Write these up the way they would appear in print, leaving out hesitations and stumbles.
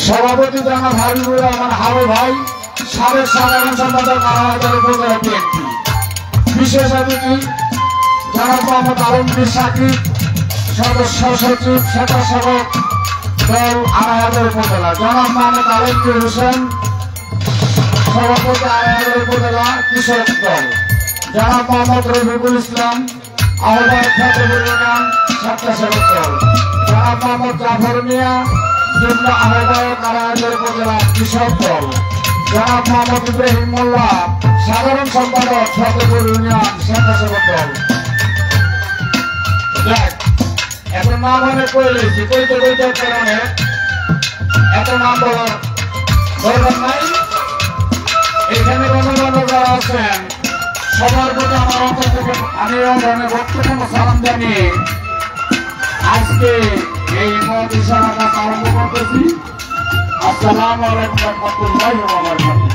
সভাপতি জানা হাবিবুর রহমান হারু ভাই, সাবেক সাধারণ সম্পাদক আনাহাজার উপজেলা বিএনপি। বিশেষ অতিথি জনাব মোহাম্মদ আলমগীর সাকিব, সদস্য সচিব স্বেচ্ছাসেবক দল আনাহাজার উপজেলা। জনাব মোহাম্মদ আলমগীর হোসেন, সভাপতি আনাহাজার উপজেলা কৃষক দল। জনাব মোহাম্মদ রফিকুল ইসলাম, আহ্বায়ক ফতেপুর ইউনিয়ন স্বেচ্ছাসেবক দল। জনাব মোহাম্মদ জাফর মিয়া, যুগ্ম আহ্বায়ক আনাহাজার উপজেলা কৃষক দল। জনাব মোহাম্মদ ইব্রাহিম মোল্লা, সাধারণ সম্পাদক ফতেপুর ইউনিয়ন স্বেচ্ছাসেবক দল। এত নাম অনেক করে লেগেছি, কইতে কইতে কারণে এত নাম বলার দরকার নাই। এখানে গণমান্য যারা আছেন সবার প্রতি আমার অন্তর থেকে আমি ধরনের বক্তব্য সালাম জানিয়ে আজকে এই মহতি সভার কাজ আরম্ভ করতেছি। আসসালামু আলাইকুম ওয়া রাহমাতুল্লাহি ওয়া বারাকাতুহু।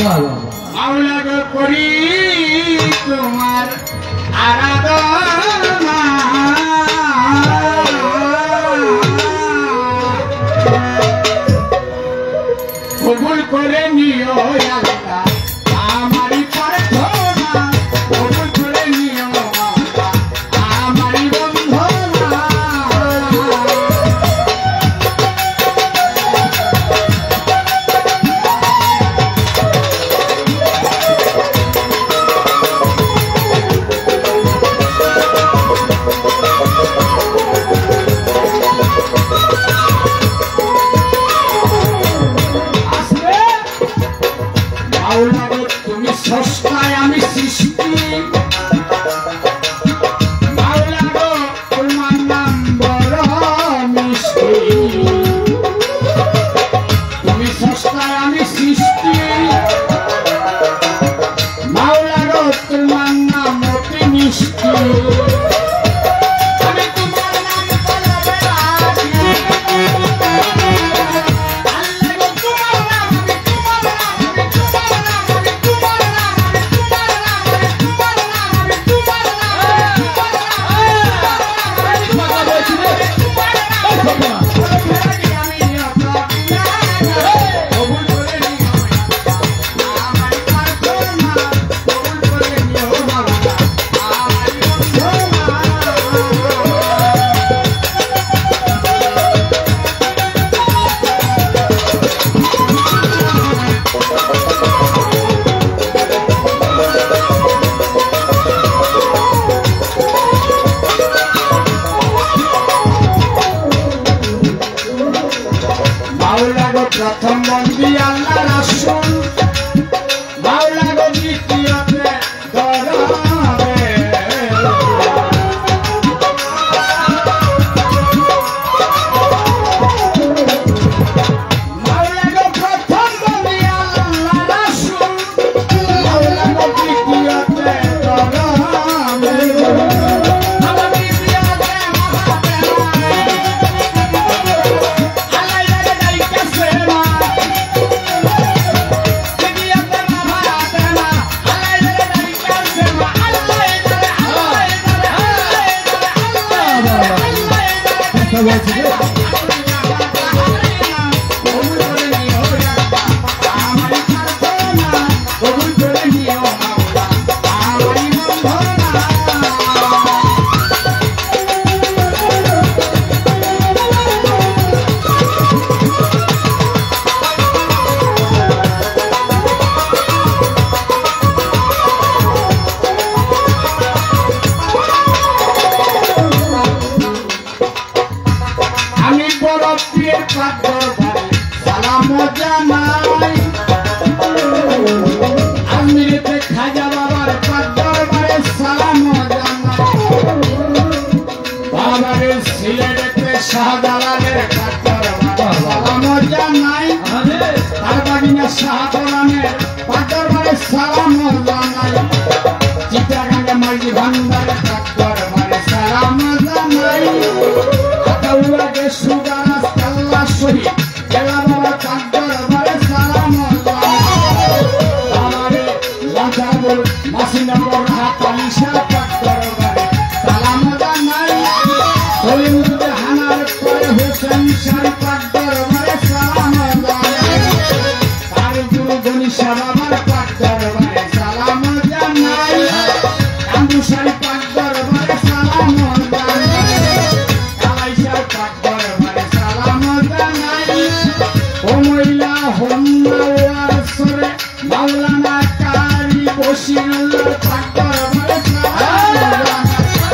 মাওলা গো করি তোমার আরাধনা কবুল করে নিও আল্লাহ আমারই প্রার্থনা কবুল করে নিও আল্লাহ আমারই বন্ধনা তুমি সস্তায় আমি সৃষ্টি মাওলা গো তোমার নাম বড় মিষ্টি তুমি সস্তায় আমি সৃষ্টি মাওলা গো তোমার নাম অতি মিষ্টি প্রথম বন্দি আল্লাহ রাসূল মাওলা গো দ্বিতীয়তে দরবে মাওলা গো প্রথম বন্দি আল্লাহ রাসূল মাওলা গো দ্বিতীয়তে দরবে সালাম জানাই আমিরতে খাজা বাবার দরবারে সালাম জানাই বাবারে সিলেটেতে শাহজালালের দরবারে সালাম জানাই তার বাগিনা শাহজালালের দরবারে সালাম জানাই চিটাগাঙ্গে মাঝি ভান্ডারের দরবারে সালাম জানাই আতাউল্লাহকে সুগানা আল্লাহ শহীদ জেলা বাবা দরবারে সালাম আমারে লাজাবুল মাসিনগর হাতালি শাহ দরবারে সালাম জানাই সলিমুদ্দিন হানার পরে হোসেন শাহ দরবারে সালাম জানাই তার গুরু গনি শাহ বাবার দরবারে সালাম জানাই কান্দু শাহ দরবারে সালাম জানাই কালাই শাহ দরবারে সালাম জানাই ও মহিলা হন্নাওয়ার সরে মাওলানা কারি বসিরুল্লাহ দরবারে সালাম জানাই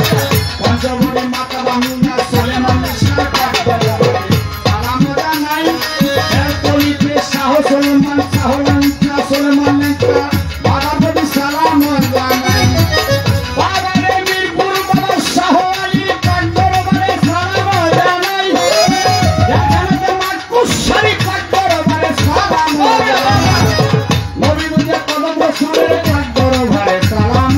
পঞ্চবড়ি মাতা বাহুনা সুলেমান শাহ দরবারে সালাম জানাই এরপরিতে শাহ সুলেমান সুলেমান বাবাবদি সালাম জানাই বাবারে মিরপুর বাবা শাহ আলী দরবারে সালাম জানাই এখানে মাকুস শরীফ দরবারে সালাম জানাই নবীগঞ্জে কদম রসুলের দরবারে সালাম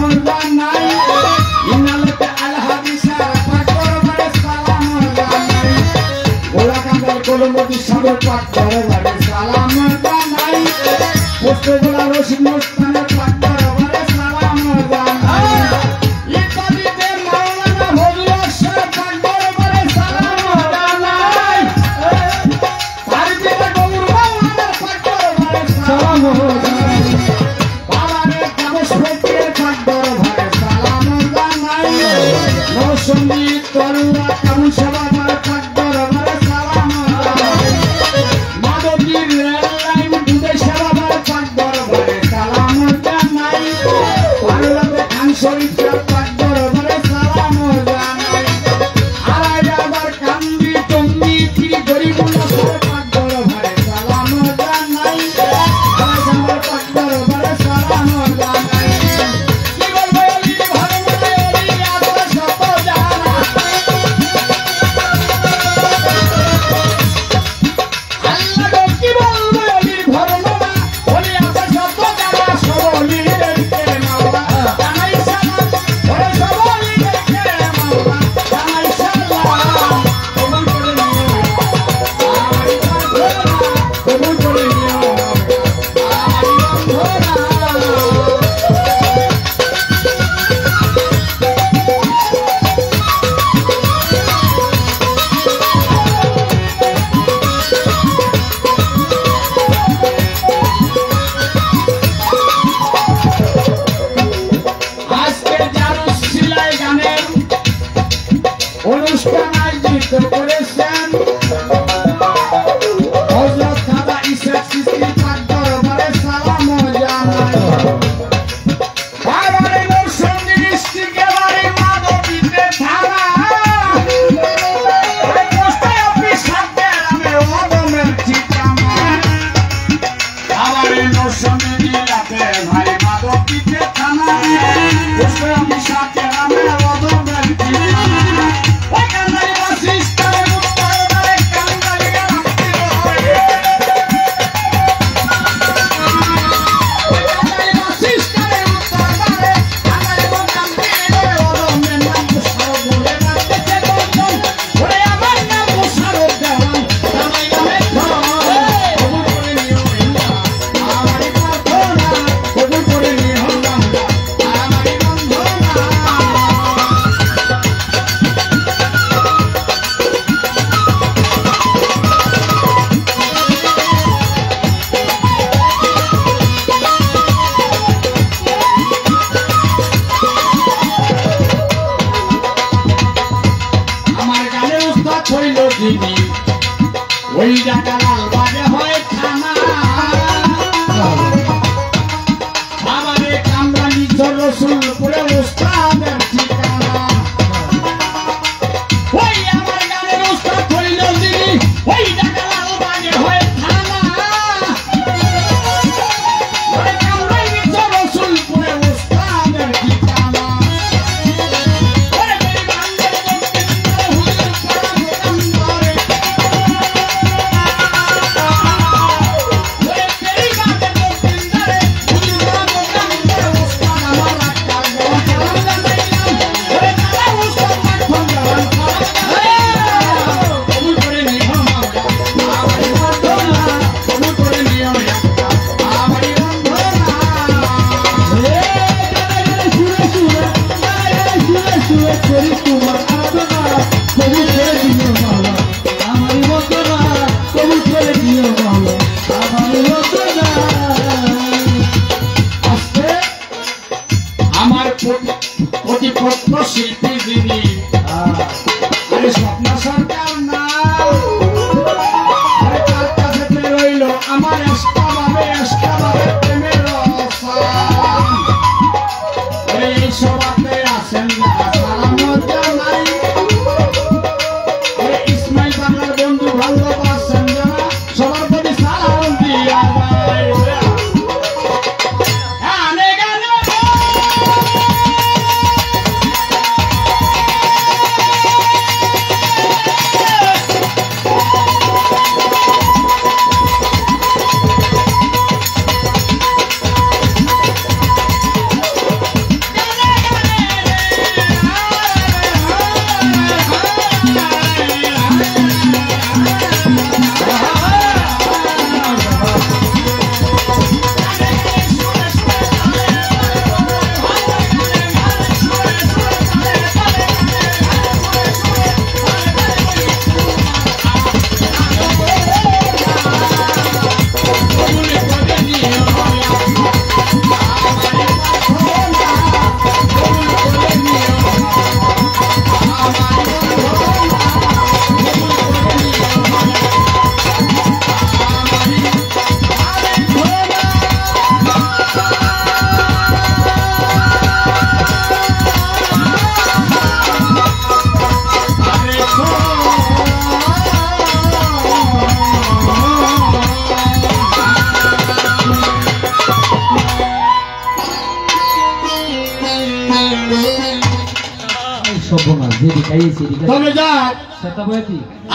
তবে যাক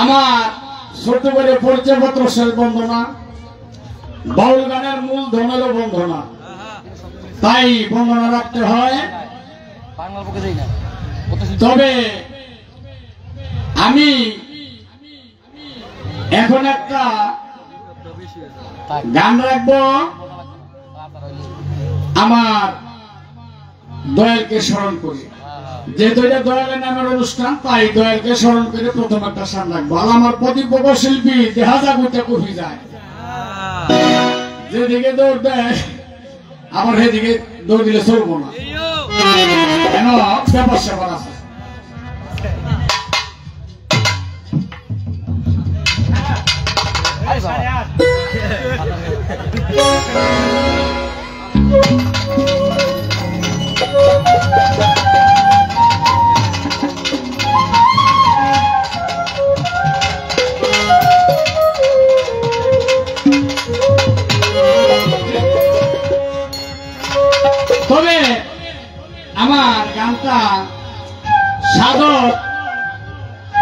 আমার ছোট করে পরিচয় পত্র শেষ বন্ধনা বাউল গানের মূল ধনের বন্ধনা তাই বন্ধনা রাখতে হয়। তবে আমি এখন একটা গান রাখবো আমার দয়ালকে স্মরণ করি, যেহেতু এটা দয়ালের নামের অনুষ্ঠান তাই দয়ালকে স্মরণ করে প্রথম একটা গান রাখবো। আর আমার প্রতিপক্ষ শিল্পী দেখা যাক ওইটা কফি যায়, যেদিকে দৌড় দেয় আবার সেদিকে দৌড় দিলে চলবো না, কেন ব্যাপার স্যাপার আছে। তবে আমার গানটা সাধক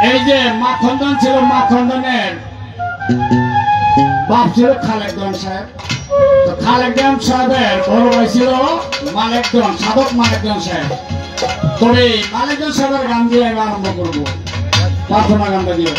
এই যে মাখন্দন ছিল, মাখন্দনের বাপ ছিল খালেকদন সাহেব। তো খালেকদন সাহেবের বড় ভাই ছিল মালেকদন, সাধক মালেকদন সাহেব। তবে মালেকদন সাহেবের গান দিয়ে আমি আরম্ভ করবো, প্রার্থনা গানটা দিয়ে।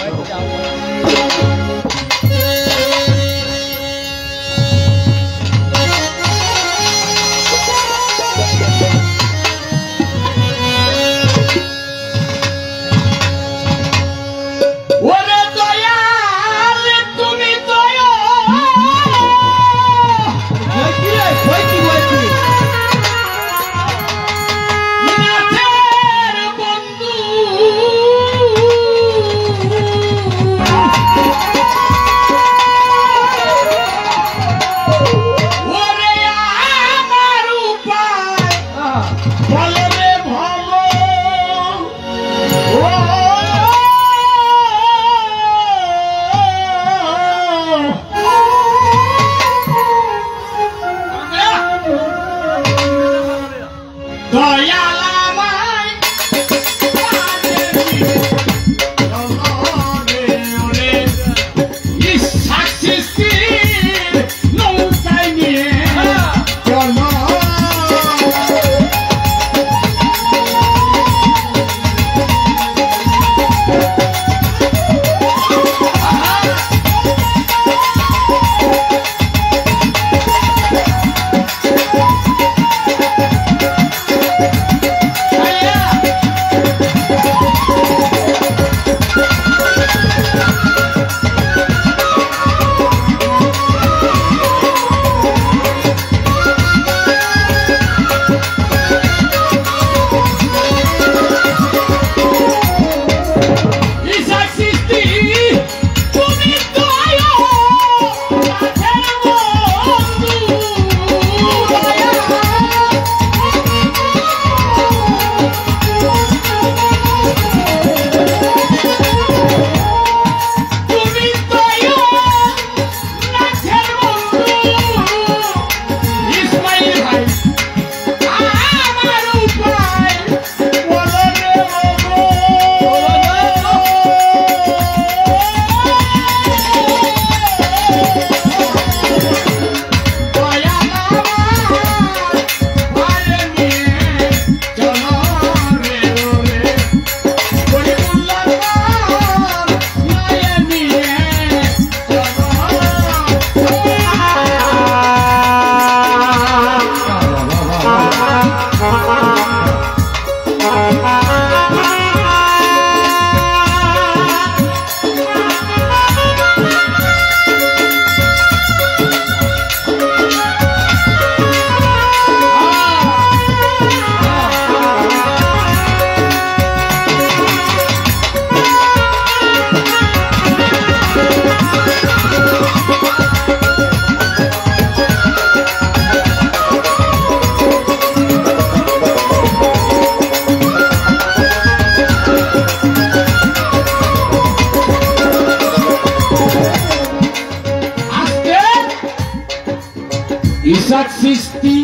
ইসাক সৃষ্টি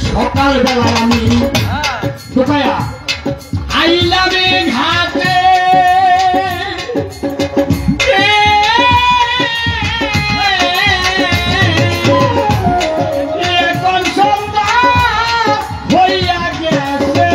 সকাল বেলা আমি ঢুকায়া আইলামে ঘাটে এখন সন্ধ্যা হইয়া গেছে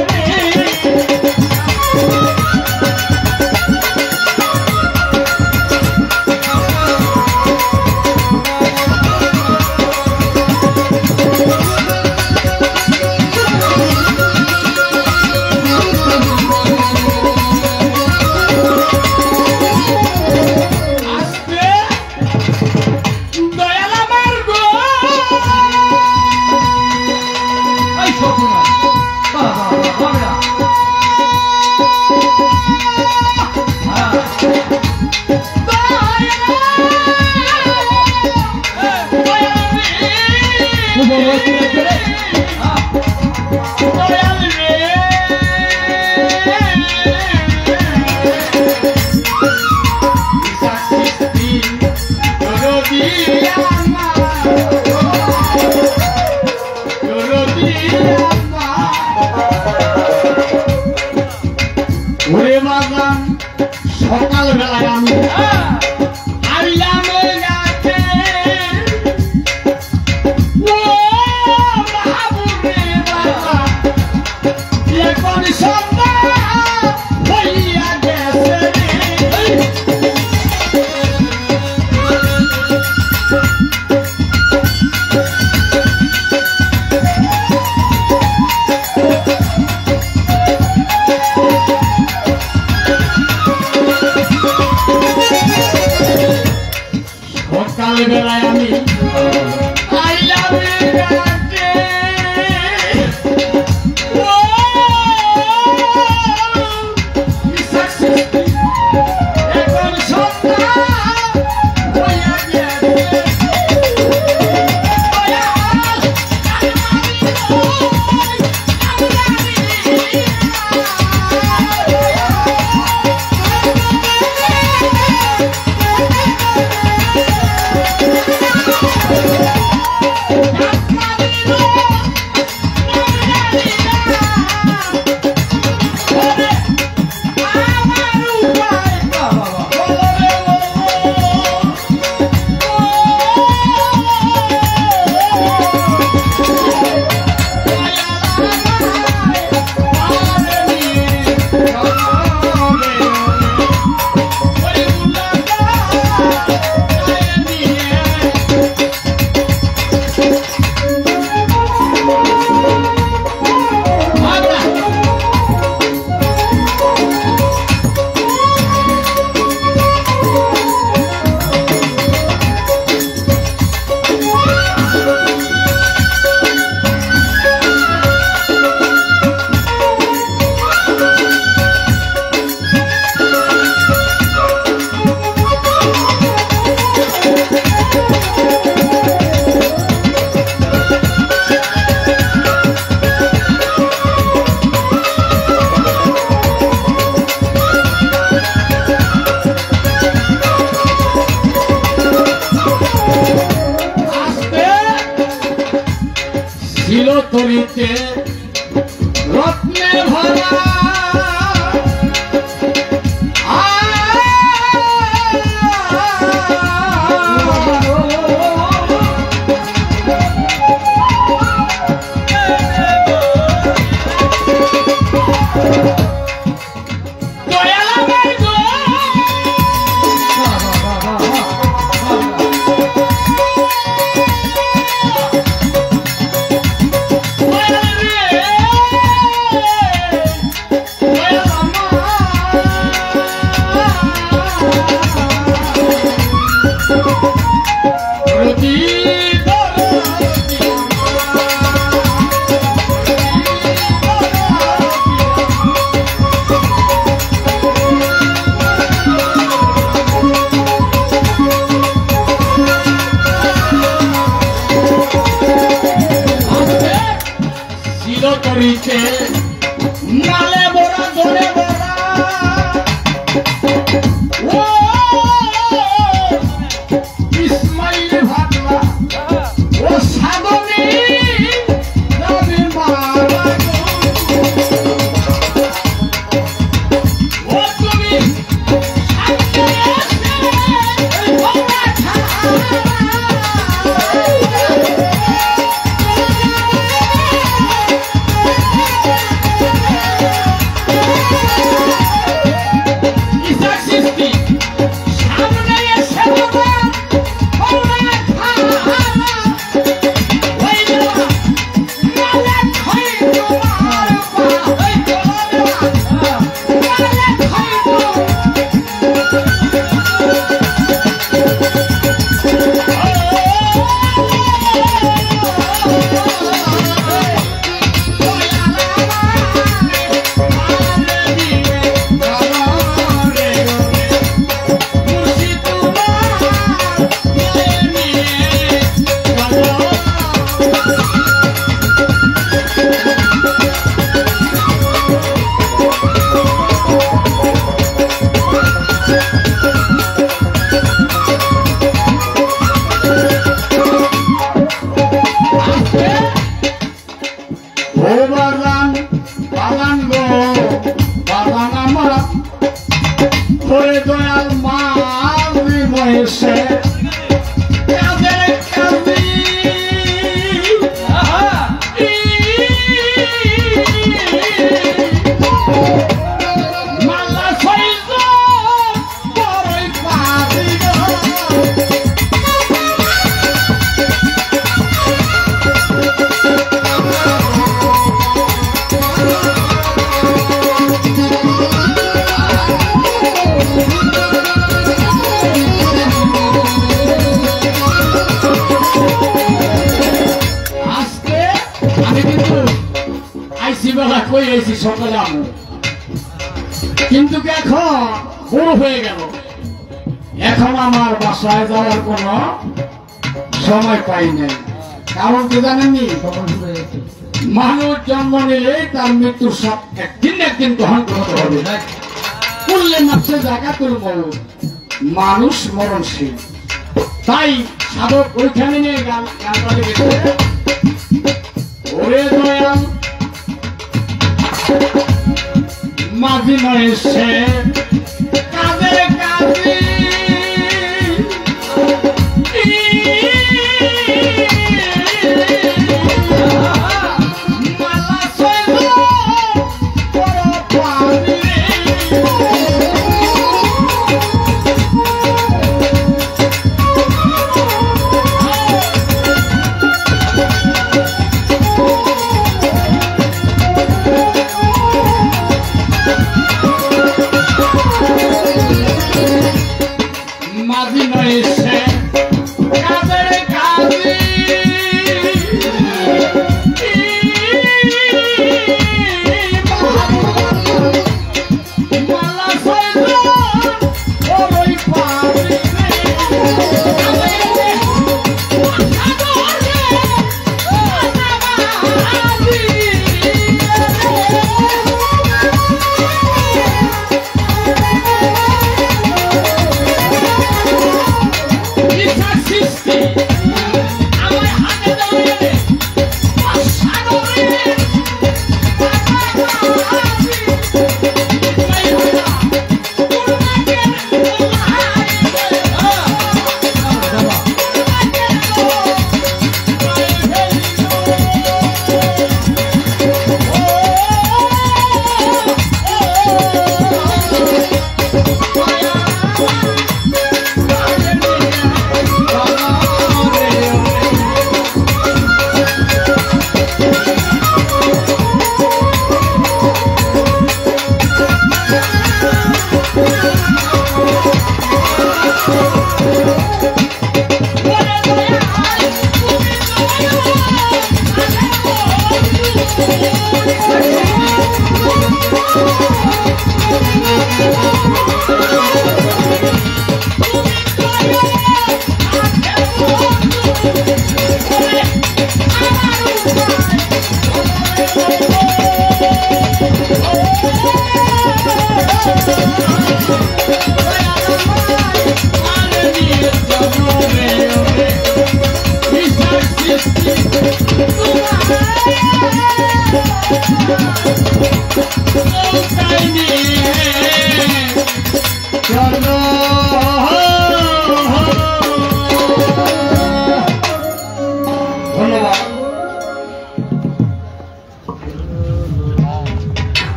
সকাল বেলায় আমি আইলামে গাছে ও বাবুরে বাবা এখন সন্ধ্যা হইয়া গেছে বেলায় আমি আইলামে গাছে এখন সন্ধ্যা হইয়া গেছে তরিতে রত্নে ভরা করিতে নালে বড়া ধরে বড়া ও ইসমাইল ভাবলা ও সাগরে যাবে মারা ও বাগান বাগান গো বাগান আমার করে দয়াল মাঝি মহেশে কাদের কাজী মালা সইজ বড়ই পাবি সকালে কিন্তু এখন বড় হয়ে গেল, এখন আমার বাসায় যাওয়ার কোন সময় পাই নাই। কারণ কি জানেননি, মানুষ জন্ম নিলে তার মৃত্যুর সব একদিন না একদিন গ্রহণ করতে হবে। করলে নাচে জায়গাতুল মউত, মানুষ মরণশীল। তাই সাধক ওইখানে নিয়ে গানটা লিখেছে, ওরে দয়াল মাঝি মহেশে কাদের কাজী মালা সইজ বড় পাবি মাঝি মহেশে কাদের কাজী মালা সইজ বড়ই পাবি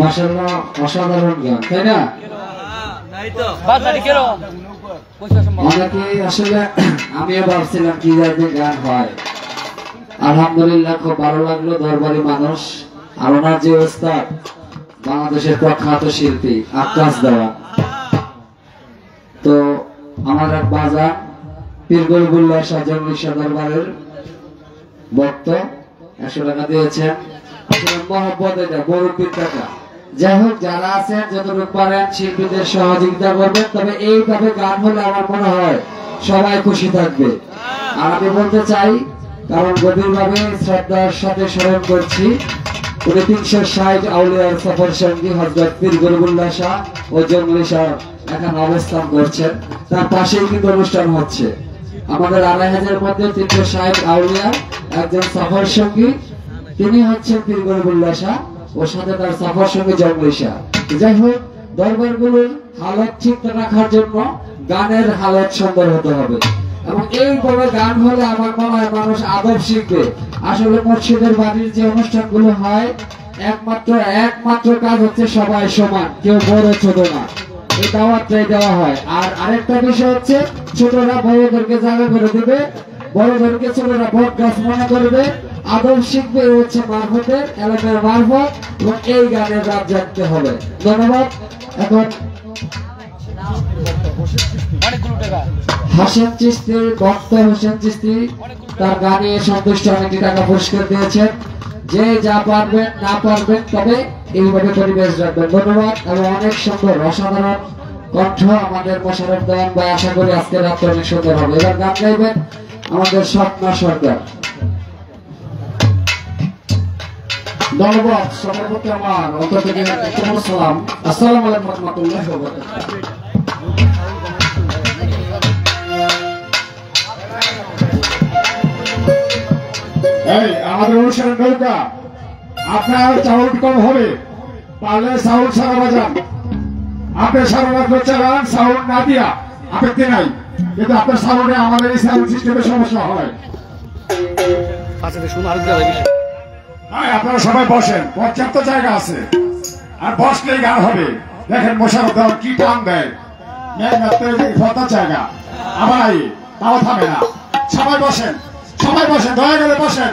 মাশাআল্লাহ, অসাধারণ গান, তাই না? অনেকে আসলে আমিও ভাবছিলাম কি জাতীয় গান হয়। আলহামদুলিল্লাহ, খুব ভালো লাগলো। দরবারি মানুষ, আর ওনার যে ওস্তাদ, বাংলাদেশের প্রখ্যাত শিল্পী আকাশ দেওয়া। তো আমার এক বাজার পীর গরিবুল্লাহ শাহ জঙ্গলি দরবারের ভক্ত 100 টাকা দিয়েছেন। মহব্বত, এটা গরিবের টাকা। যাই হোক, যারা আছেন যতটুকু পারেন শিল্পীদের সহযোগিতা করবেন। তবে এইভাবে গান হলে আমার মনে হয় সবাই খুশি থাকবে। আর আমি বলতে চাই, কারণ গভীরভাবে শ্রদ্ধার সাথে স্মরণ করছি, 360 আউলিয়ার সফর সঙ্গী হযরত পীর গরিবুল্লাহ শাহ ও জঙ্গলি শাহ এখানে অবস্থান করছেন। তার পাশেই কিন্তু অনুষ্ঠান হচ্ছে। আমাদের 2500 মধ্যে 360 আউলিয়া, একজন সফর সঙ্গী তিনি হচ্ছেন পীর গরিবুল্লাহ শাহ ও সাথে তার সাফার সঙ্গে জঙ্গলি শাহ। যাই হোক, দরবারগুলোর হালত ঠিক রাখার জন্য গানের হালত সুন্দর হতে হবে এবং এইভাবে গান হলে আমার মনে হয় মানুষ আদব শিখবে। আসলে মসজিদের বাড়ির যে অনুষ্ঠানগুলো হয় একমাত্র কাজ হচ্ছে সবাই সমান, কেউ বড় ছোট না, এই দাওয়াতটাই দেওয়া হয়। আর আরেকটা বিষয় হচ্ছে ছোটরা বড়দেরকে জায়গা করে দেবে, বড়দেরকে ছোটরা বট গাছ মনে করবে, আদব শিখবে। এই হচ্ছে মারফতের এলাকার মারফত এবং এই গানের রাত জানতে হবে। ধন্যবাদ। এখন হাসেন চিশতি, ভক্ত হোসেন চিশতি তার গানে সন্তুষ্ট অনেকটি টাকা পুরস্কার দিয়েছেন। যে যা পারবেন না পারবেন তবে এইভাবে পরিবেশ রাখবেন। ধন্যবাদ। এবং অনেক সুন্দর অসাধারণ কণ্ঠ আমাদের মোশাররফ দেওয়ান ভাই। আশা করি আজকে রাত্রে অনেক সুন্দর হবে। এবার গান গাইবেন আমাদের স্বপ্ন সরকার। ধন্যবাদ। সবার প্রতি আমার অন্তর থেকে সালাম। আসসালামু আলাইকুম ওয়া রাহমাতুল্লাহি ওয়া বারাকাতুহু। এই আমাদের অনুষ্ঠানের নৌকা, আপনার চাউল কম হবে, পারলে চাউল সারা বাজান। আপনি সারা রাত্র চালান, চাউল না দিয়া আপত্তি নাই, কিন্তু আপনার সাউন্ডে আমাদের এই সাউন্ড সিস্টেমের সমস্যা হয়। আপনারা সবাই বসেন, পর্যাপ্ত জায়গা আছে, আর বসলেই গান হবে। দেখেন মোশাররফ দেওয়ান কি টান দেয়, জায়গা আবার তাও থামে না। সবাই বসেন, সবাই বসেন, দয়া করে বসেন।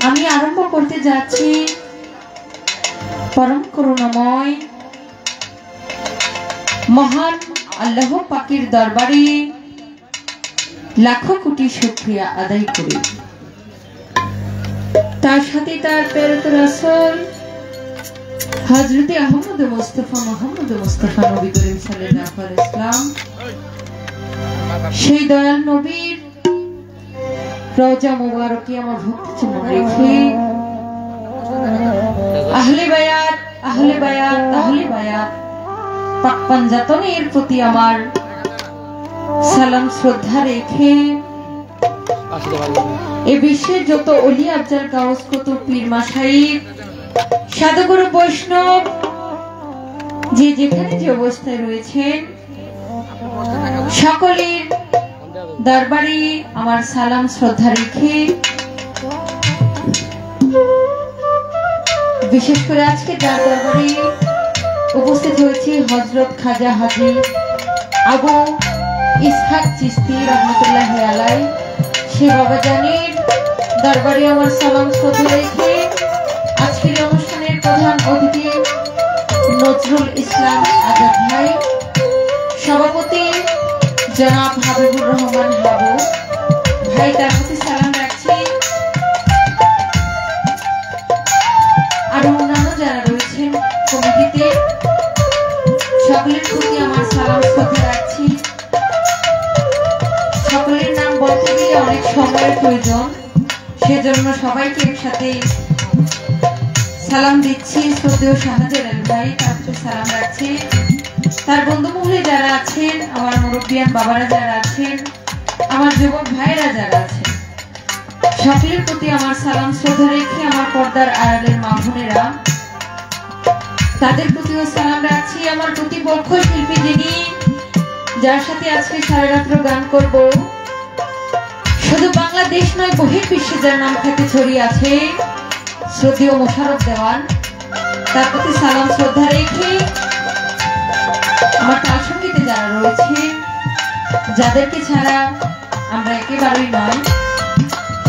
আমি আরম্ভ করতে যাচ্ছি পরম করুণাময় মহান আল্লাহ পাকের দরবারে লাখো কোটি শুকরিয়া আদায় করি। তার সাথে তার প্রেরিত রাসূল হযরত আহমদ মুস্তাফা মুহাম্মদ মুস্তাফা নবী করিম সাল্লাল্লাহু আলাইহি ওয়াসাল্লাম সেই দয়াল নবীর রওজা মুবারকে আমার ভক্তি চুম্বন রেখে আহলে বায়াত আহলে বায়াত আহলে বায়াত পাক পাঞ্জাতনের প্রতি আমার সালাম শ্রদ্ধা রেখে এ বিশ্বের যত ওলি আফজাল গাউস কুতুব পীর মাশাইখ সাধুগুরু বৈষ্ণব যে যেখানে যে অবস্থায় রয়েছেন সকলের দরবারে আমার সালাম শ্রদ্ধা রেখে বিশেষ করে আজকে যার দরবারে উপস্থিত হয়েছে হযরত খাজা হাজী আবু ইসহাক চিশতি রহমাতুল্লাহি আলাইহি সে বাবাজানের দরবারে আমার সালাম শ্রদ্ধা রেখে আজকের অনুষ্ঠানের প্রধান অতিথি নজরুল ইসলাম আজাদ ভাই, সভাপতি জনাব হাবিবুর রহমান হাবু ভাই, তার প্রতি সালাম রাখছি। আরো অন্যান্য যারা রয়েছেন কমিটিতে সকলের প্রতি আমার সালাম শ্রদ্ধা রাখছি। সকলের নাম বলতে গেলে অনেক সময়ের প্রয়োজন, সেজন্য সবাইকে একসাথে সালাম দিচ্ছি। শ্রদ্ধেয় শাহজালাল ভাই, তার প্রতি সালাম রাখছি। তার বন্ধু মহলে যারা আছেন, আমার মুরব্বিয়ান বাবারা যারা আছেন, আমার যুবক ভাইরা যারা আছেন, সকলের প্রতি আমার সালাম শ্রদ্ধা রেখে আমার পর্দার আড়ালের মা বোনেরা তাদের প্রতিও সালাম রাখছি। আমার প্রতিপক্ষ শিল্পী যিনি, যার সাথে আজকে সারা রাত্র গান করব, শুধু বাংলাদেশ নয় বহির বিশ্বে যার নাম খ্যাতি ছড়িয়ে আছে, শ্রদ্ধেয় মোশাররফ দেওয়ান, তার প্রতি সালাম শ্রদ্ধা রেখে আমার তাল সঙ্গীতে যারা রয়েছে, যাদেরকে ছাড়া আমরা একেবারেই নয়,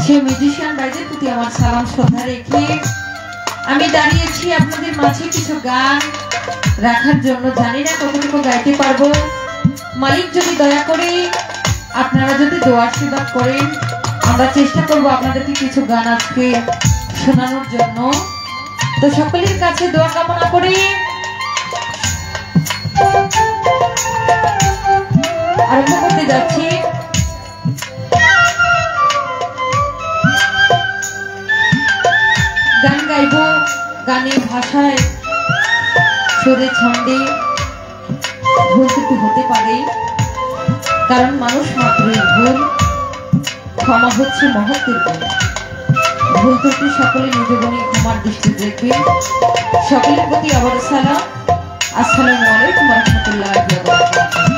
সেই মিউজিশিয়ান ভাইদের প্রতি আমার সালাম শ্রদ্ধা রেখে আমি দাঁড়িয়েছি আপনাদের মাঝে কিছু গান রাখার জন্য। জানি না কতটুকু গাইতে পারবো, মালিক যদি দয়া করে আপনারা যদি দোয়া আশীর্বাদ করেন, আমরা চেষ্টা করব আপনাদেরকে কিছু গান আজকে শোনানোর জন্য। তো সকলের কাছে দোয়া কামনা করি। আরম্ভ করতে যাচ্ছি। গান গাইব গানের ভাষায়, সুরে ছন্দে ভুল ত্রুটি হতে পারে, কারণ মানুষ মাত্রই ভুল, ক্ষমা হচ্ছে মহত্বের গুণ। ভুল ত্রুটি সকলে নিজ গুণে ক্ষমার দৃষ্টি দেখবেন। সকলের প্রতি আবার সালাম। আসসালামু আলাইকুম ওয়া রাহমাতুল্লাহি ওয়া বারাকাতুহু।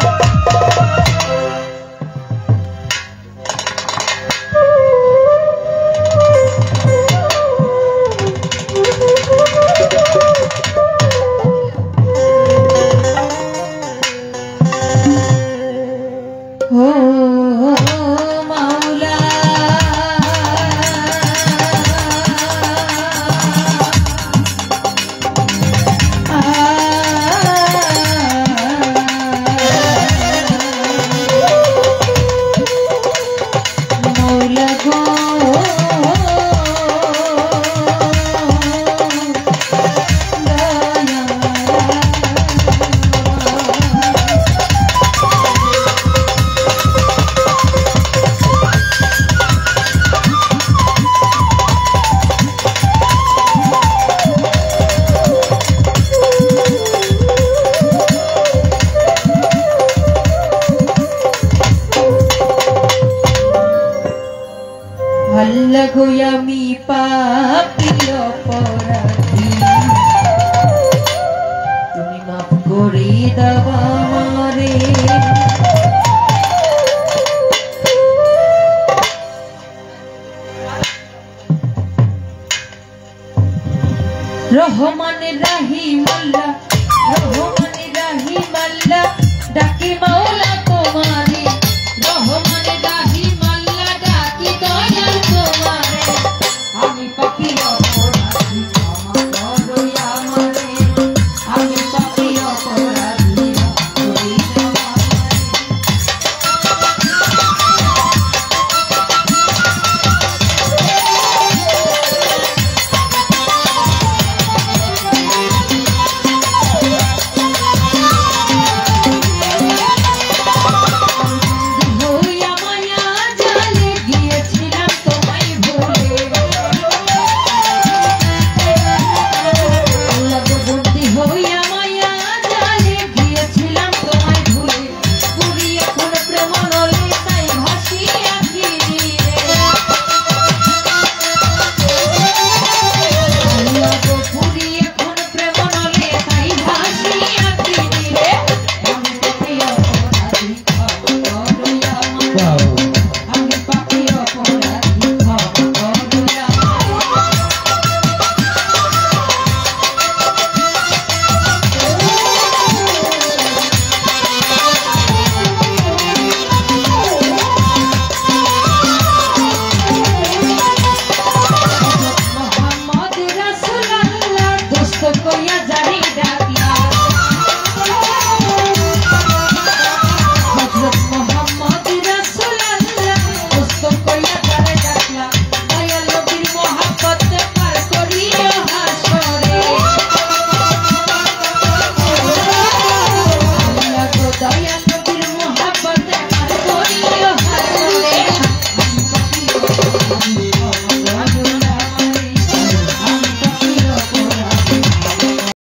আমি পাপিল অপরাধী, তুমি মাফ করে দাও আমারে। রহমান রাহিম আল্লাহ